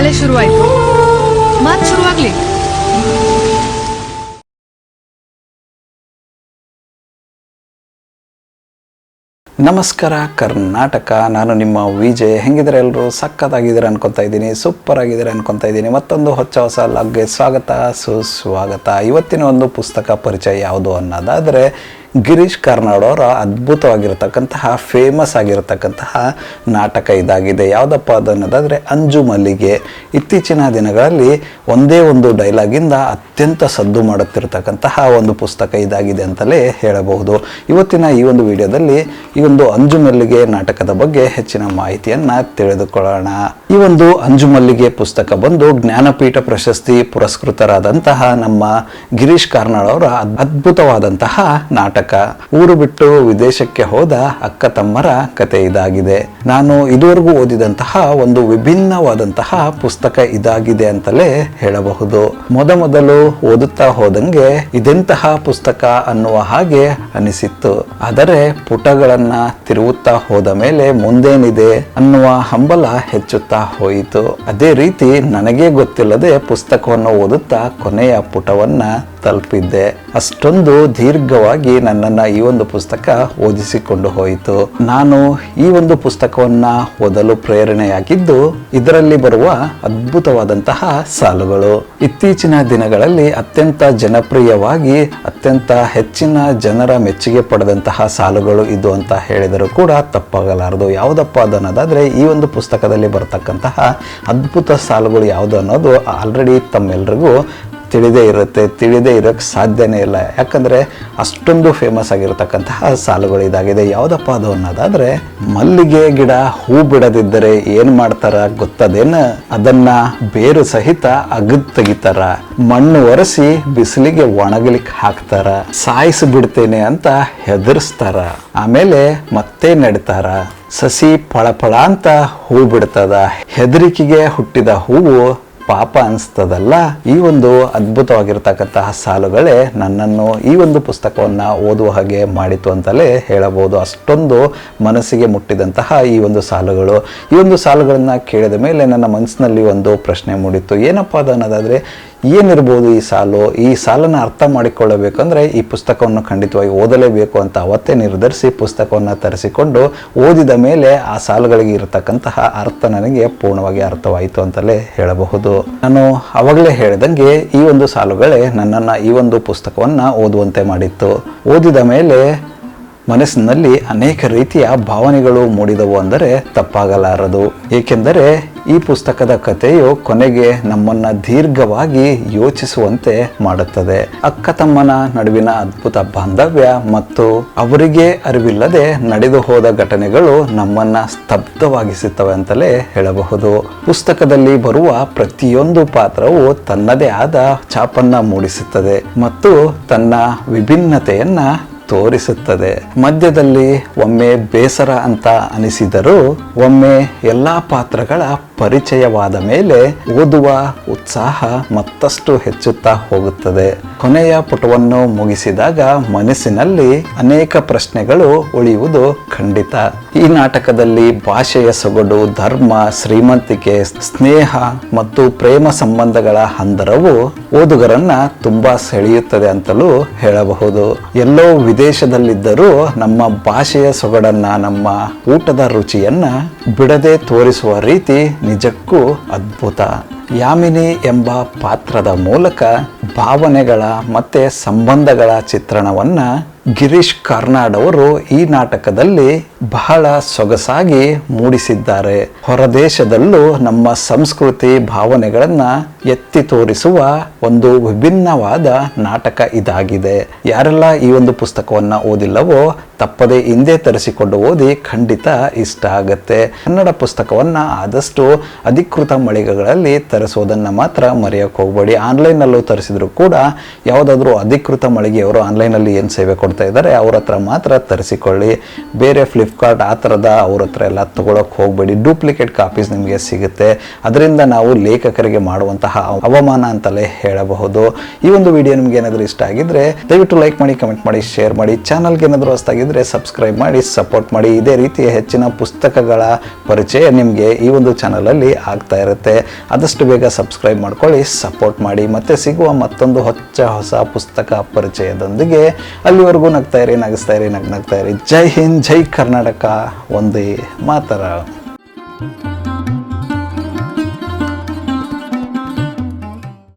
ಮಳೆ ಶುರುವಾಯ್ತು. ಮಾತು ಶುರುವಾಗ್ಲಿ. ನಮಸ್ಕಾರ ಕರ್ನಾಟಕ, ನಾನು ನಿಮ್ಮ ವಿಜಯ್. ಹೆಂಗಿದ್ರೆ ಎಲ್ಲರೂ ಸಖತ್ತಾಗಿದ್ದೀರ ಅನ್ಕೊತಾ ಇದ್ದೀನಿ, ಸೂಪರ್ ಆಗಿದ್ದೀರ ಅನ್ಕೊತಾ ಇದ್ದೀನಿ. ಮತ್ತೊಂದು ಹೊಸ ಲಾಗ್ಗೆ ಸ್ವಾಗತ, ಸುಸ್ವಾಗತ. ಇವತ್ತಿನ ಒಂದು ಪುಸ್ತಕ ಪರಿಚಯ ಯಾವುದು ಅನ್ನೋದಾದರೆ ಗಿರೀಶ್ ಕಾರ್ನಾಡ್ ಅವರ ಅದ್ಭುತವಾಗಿರತಕ್ಕಂತಹ ಫೇಮಸ್ ಆಗಿರತಕ್ಕಂತಹ ನಾಟಕ ಇದಾಗಿದೆ. ಯಾವುದಪ್ಪ ಅದನ್ನೋದಾದರೆ ಅಂಜು ಮಲ್ಲಿಗೆ. ಇತ್ತೀಚಿನ ದಿನಗಳಲ್ಲಿ ಒಂದೇ ಒಂದು ಡೈಲಾಗಿಂದ ಅತ್ಯಂತ ಸದ್ದು ಮಾಡುತ್ತಿರತಕ್ಕಂತಹ ಒಂದು ಪುಸ್ತಕ ಇದಾಗಿದೆ ಅಂತಲೇ ಹೇಳಬಹುದು. ಇವತ್ತಿನ ಈ ಒಂದು ವಿಡಿಯೋದಲ್ಲಿ ಈ ಒಂದು ಅಂಜು ಮಲ್ಲಿಗೆ ನಾಟಕದ ಬಗ್ಗೆ ಹೆಚ್ಚಿನ ಮಾಹಿತಿಯನ್ನು ತಿಳಿದುಕೊಳ್ಳೋಣ. ಈ ಒಂದು ಅಂಜು ಮಲ್ಲಿಗೆ ಪುಸ್ತಕ ಬಂದು ಜ್ಞಾನಪೀಠ ಪ್ರಶಸ್ತಿ ಪುರಸ್ಕೃತರಾದಂತಹ ನಮ್ಮ ಗಿರೀಶ್ ಕಾರ್ನಾಡ್ ಅವರ ಅದ್ಭುತವಾದಂತಹ ನಾಟಕ. ಊರು ಬಿಟ್ಟು ವಿದೇಶಕ್ಕೆ ಹೋದ ಅಕ್ಕ ತಮ್ಮರ ಕತೆ ಇದಾಗಿದೆ. ನಾನು ಇದುವರೆಗೂ ಓದಿದಂತಹ ಒಂದು ವಿಭಿನ್ನವಾದಂತಹ ಪುಸ್ತಕ ಇದಾಗಿದೆ ಅಂತಲೇ ಹೇಳಬಹುದು. ಮೊದಲು ಓದುತ್ತಾ ಹೋದಂಗೆ ಇದೆಂತಹ ಪುಸ್ತಕ ಅನ್ನುವ ಹಾಗೆ ಅನಿಸಿತ್ತು. ಆದರೆ ಪುಟಗಳನ್ನ ತಿರುವುತ್ತಾ ಹೋದ ಮೇಲೆ ಮುಂದೇನಿದೆ ಅನ್ನುವ ಹಂಬಲ ಹೆಚ್ಚುತ್ತಾ ಹೋಯಿತು. ಅದೇ ರೀತಿ ನನಗೆ ಗೊತ್ತಿಲ್ಲದೆ ಪುಸ್ತಕವನ್ನು ಓದುತ್ತಾ ಕೊನೆಯ ಪುಟವನ್ನ ತಲುಪಿದ್ದೆ. ಅಷ್ಟೊಂದು ದೀರ್ಘವಾಗಿ ನನ್ನನ್ನು ಈ ಒಂದು ಪುಸ್ತಕ ಓದಿಸಿಕೊಂಡು ಹೋಯಿತು. ನಾನು ಈ ಒಂದು ಪುಸ್ತಕವನ್ನ ಓದಲು ಪ್ರೇರಣೆಯಾಗಿದ್ದು ಇದರಲ್ಲಿ ಬರುವ ಅದ್ಭುತವಾದಂತಹ ಸಾಲುಗಳು. ಇತ್ತೀಚಿನ ದಿನಗಳಲ್ಲಿ ಅತ್ಯಂತ ಜನಪ್ರಿಯವಾಗಿ ಅತ್ಯಂತ ಹೆಚ್ಚಿನ ಜನರ ಮೆಚ್ಚುಗೆ ಪಡೆದಂತಹ ಸಾಲುಗಳು ಇದು ಅಂತ ಹೇಳಿದರೂ ಕೂಡ ತಪ್ಪಾಗಲಾರದು. ಯಾವುದಪ್ಪ ಅದನ್ನೋದಾದ್ರೆ ಈ ಒಂದು ಪುಸ್ತಕದಲ್ಲಿ ಬರತಕ್ಕಂತಹ ಅದ್ಭುತ ಸಾಲುಗಳು ಯಾವುದು ಅನ್ನೋದು ಆಲ್ರೆಡಿ ತಮ್ಮೆಲ್ಲರಿಗೂ ತಿಳಿದೇ ಇರೋಕ್ಕೆ ಸಾಧ್ಯನೇ ಇಲ್ಲ. ಯಾಕಂದರೆ ಅಷ್ಟೊಂದು ಫೇಮಸ್ ಆಗಿರತಕ್ಕಂತಹ ಸಾಲುಗಳು ಇದಾಗಿದೆ. ಯಾವುದಪ್ಪ ಅದು ಅನ್ನೋದಾದರೆ, ಮಲ್ಲಿಗೆ ಗಿಡ ಹೂ ಬಿಡದಿದ್ದರೆ ಏನು ಮಾಡ್ತಾರ ಗೊತ್ತದೇನ? ಅದನ್ನ ಬೇರು ಸಹಿತ ಅಗದ್ ತೆಗಿತಾರ, ಮಣ್ಣು ಒರೆಸಿ ಬಿಸಿಲಿಗೆ ಒಣಗಲಿಕ್ಕೆ ಹಾಕ್ತಾರ, ಸಾಯಿಸಿ ಬಿಡ್ತೇನೆ ಅಂತ ಹೆದರ್ಸ್ತಾರ, ಆಮೇಲೆ ಮತ್ತೆ ನೆಡ್ತಾರ, ಸಸಿ ಫಳಫಳ ಅಂತ ಹೂ ಬಿಡ್ತದ, ಹೆದರಿಕೆಗೆ ಹುಟ್ಟಿದ ಹೂವು ಪಾಪ ಅನಿಸ್ತದಲ್ಲ. ಈ ಒಂದು ಅದ್ಭುತವಾಗಿರ್ತಕ್ಕಂತಹ ಸಾಲುಗಳೇ ನನ್ನನ್ನು ಈ ಒಂದು ಪುಸ್ತಕವನ್ನು ಓದುವ ಹಾಗೆ ಮಾಡಿತು ಅಂತಲೇ ಹೇಳಬಹುದು. ಅಷ್ಟೊಂದು ಮನಸ್ಸಿಗೆ ಮುಟ್ಟಿದಂತಹ ಈ ಒಂದು ಸಾಲುಗಳು. ಈ ಒಂದು ಸಾಲುಗಳನ್ನು ಕೇಳಿದ ಮೇಲೆ ನನ್ನ ಮನಸ್ಸಿನಲ್ಲಿ ಒಂದು ಪ್ರಶ್ನೆ ಮೂಡಿತ್ತು. ಏನಪ್ಪ ಅದು ಅನ್ನೋದಾದರೆ, ಏನಿರ್ಬೋದು ಈ ಸಾಲು? ಈ ಸಾಲನ್ನು ಅರ್ಥ ಮಾಡಿಕೊಳ್ಳಬೇಕಂದ್ರೆ ಈ ಪುಸ್ತಕವನ್ನು ಖಂಡಿತವಾಗಿ ಓದಲೇಬೇಕು ಅಂತ ಅವತ್ತೇ ನಿರ್ಧರಿಸಿ ಪುಸ್ತಕವನ್ನು ತರಿಸಿಕೊಂಡು ಓದಿದ ಮೇಲೆ ಆ ಸಾಲುಗಳಿಗೆ ಇರತಕ್ಕಂತಹ ಅರ್ಥ ನನಗೆ ಪೂರ್ಣವಾಗಿ ಅರ್ಥವಾಯಿತು ಅಂತಲೇ ಹೇಳಬಹುದು. ನಾನು ಅವಾಗಲೇ ಹೇಳಿದಂಗೆ ಈ ಒಂದು ಸಾಲುಗಳೇ ನನ್ನನ್ನು ಈ ಒಂದು ಪುಸ್ತಕವನ್ನು ಓದುವಂತೆ ಮಾಡಿತ್ತು. ಓದಿದ ಮೇಲೆ ಮನಸ್ಸಿನಲ್ಲಿ ಅನೇಕ ರೀತಿಯ ಭಾವನೆಗಳು ಮೂಡಿದವು ಅಂದರೆ ತಪ್ಪಾಗಲಾರದು. ಏಕೆಂದರೆ ಈ ಪುಸ್ತಕದ ಕಥೆಯು ಕೊನೆಗೆ ನಮ್ಮನ್ನ ದೀರ್ಘವಾಗಿ ಯೋಚಿಸುವಂತೆ ಮಾಡುತ್ತದೆ. ಅಕ್ಕ ತಮ್ಮನ ನಡುವಿನ ಅದ್ಭುತ ಬಾಂಧವ್ಯ ಮತ್ತು ಅವರಿಗೆ ಅರಿವಿಲ್ಲದೆ ನಡೆದು ಹೋದ ಘಟನೆಗಳು ನಮ್ಮನ್ನ ಸ್ತಬ್ಧವಾಗಿಸುತ್ತವೆ ಅಂತಲೇ ಹೇಳಬಹುದು. ಪುಸ್ತಕದಲ್ಲಿ ಬರುವ ಪ್ರತಿಯೊಂದು ಪಾತ್ರವು ತನ್ನದೇ ಆದ ಛಾಪನ್ನ ಮೂಡಿಸುತ್ತದೆ ಮತ್ತು ತನ್ನ ವಿಭಿನ್ನತೆಯನ್ನ ತೋರಿಸುತ್ತದೆ. ಮಧ್ಯದಲ್ಲಿ ಒಮ್ಮೆ ಬೇಸರ ಅಂತ ಅನಿಸಿದರೂ ಒಮ್ಮೆ ಎಲ್ಲಾ ಪಾತ್ರಗಳ ಪರಿಚಯವಾದ ಮೇಲೆ ಓದುವ ಉತ್ಸಾಹ ಮತ್ತಷ್ಟು ಹೆಚ್ಚುತ್ತಾ ಹೋಗುತ್ತದೆ. ಕೊನೆಯ ಪುಟವನ್ನು ಮುಗಿಸಿದಾಗ ಮನಸ್ಸಿನಲ್ಲಿ ಅನೇಕ ಪ್ರಶ್ನೆಗಳು ಉಳಿಯುವುದು ಖಂಡಿತ. ಈ ನಾಟಕದಲ್ಲಿ ಭಾಷೆಯ ಸೊಗಡು, ಧರ್ಮ, ಶ್ರೀಮಂತಿಕೆ, ಸ್ನೇಹ ಮತ್ತು ಪ್ರೇಮ ಸಂಬಂಧಗಳ ಹಂದರವು ಓದುಗರನ್ನ ತುಂಬಾ ಸೆಳೆಯುತ್ತದೆ ಅಂತಲೂ ಹೇಳಬಹುದು. ಎಲ್ಲೋ ವಿದೇಶದಲ್ಲಿದ್ದರೂ ನಮ್ಮ ಭಾಷೆಯ ಸೊಗಡನ್ನ, ನಮ್ಮ ಊಟದ ರುಚಿಯನ್ನ ಬಿಡದೆ ತೋರಿಸುವ ರೀತಿ ನಿಜಕ್ಕೂ ಅದ್ಭುತ. ಯಾಮಿನಿ ಎಂಬ ಪಾತ್ರದ ಮೂಲಕ ಭಾವನೆಗಳ ಮತ್ತೆ ಸಂಬಂಧಗಳ ಚಿತ್ರಣವನ್ನ ಗಿರೀಶ್ ಕಾರ್ನಾಡ್ ಅವರು ಈ ನಾಟಕದಲ್ಲಿ ಬಹಳ ಸೊಗಸಾಗಿ ಮೂಡಿಸಿದ್ದಾರೆ. ಹೊರದೇಶದಲ್ಲೂ ನಮ್ಮ ಸಂಸ್ಕೃತಿ ಭಾವನೆಗಳನ್ನ ಎತ್ತಿ ತೋರಿಸುವ ಒಂದು ವಿಭಿನ್ನವಾದ ನಾಟಕ ಇದಾಗಿದೆ. ಯಾರೆಲ್ಲ ಈ ಒಂದು ಪುಸ್ತಕವನ್ನ ಓದಿಲ್ಲವೋ ತಪ್ಪದೆ ಹಿಂದೆ ತರಿಸಿಕೊಂಡು ಓದಿ, ಖಂಡಿತ ಇಷ್ಟ ಆಗತ್ತೆ. ಕನ್ನಡ ಪುಸ್ತಕವನ್ನ ಆದಷ್ಟು ಅಧಿಕೃತ ಮಳಿಗೆಗಳಲ್ಲಿ ತರಿಸೋದನ್ನು ಮಾತ್ರ ಮರೆಯೋಕ್ಕೆ ಹೋಗಬೇಡಿ. ಆನ್ಲೈನಲ್ಲೂ ತರಿಸಿದ್ರು ಕೂಡ ಯಾವುದಾದ್ರೂ ಅಧಿಕೃತ ಮಳಿಗೆಯವರು ಆನ್ಲೈನಲ್ಲಿ ಏನು ಸೇವೆ ಕೊಡ್ತಾ ಇದ್ದಾರೆ ಅವ್ರ ಹತ್ರ ಮಾತ್ರ ತರಿಸಿಕೊಳ್ಳಿ. ಬೇರೆ ಫ್ಲಿಪ್ಕಾರ್ಟ್ ಆ ಥರದ ಅವ್ರ ಹತ್ರ ಎಲ್ಲ ತೊಗೊಳಕ್ಕೆ ಹೋಗಬೇಡಿ. ಡೂಪ್ಲಿಕೇಟ್ ಕಾಪೀಸ್ ನಿಮಗೆ ಸಿಗುತ್ತೆ. ಅದರಿಂದ ನಾವು ಲೇಖಕರಿಗೆ ಮಾಡುವಂತಹ ಅವಮಾನ ಅಂತಲೇ ಹೇಳಬಹುದು. ಈ ಒಂದು ವಿಡಿಯೋ ನಿಮ್ಗೆ ಏನಾದರೂ ಇಷ್ಟ ಆಗಿದ್ರೆ ದಯವಿಟ್ಟು ಲೈಕ್ ಮಾಡಿ, ಕಮೆಂಟ್ ಮಾಡಿ, ಶೇರ್ ಮಾಡಿ. ಚಾನಲ್ಗೆ ಏನಾದರೂ ಹೊಸದಾಗಿದ್ದರೆ ಸಬ್ಸ್ಕ್ರೈಬ್ ಮಾಡಿ, ಸಪೋರ್ಟ್ ಮಾಡಿ. ಇದೇ ರೀತಿಯ ಹೆಚ್ಚಿನ ಪುಸ್ತಕಗಳ ಪರಿಚಯ ನಿಮಗೆ ಈ ಒಂದು ಚಾನಲಲ್ಲಿ ಆಗ್ತಾ ಇರುತ್ತೆ. ಆದಷ್ಟು ಬೇಗ ಸಬ್ಸ್ಕ್ರೈಬ್ ಮಾಡ್ಕೊಳ್ಳಿ, ಸಪೋರ್ಟ್ ಮಾಡಿ. ಮತ್ತೆ ಸಿಗುವ ಮತ್ತೊಂದು ಹೊಸ ಪುಸ್ತಕ ಪರಿಚಯದೊಂದಿಗೆ. ಅಲ್ಲಿವರೆಗೂ ನಗ್ತಾ ಇರಿ, ನಗಿಸ್ತಾ ಇರಿ, ನಗ್ತಾ ಇರಿ. ಜೈ ಹಿಂದ್, ಜೈ ಕರ್ನಾಟಕ, ಒಂದೇ ಮಾತರ.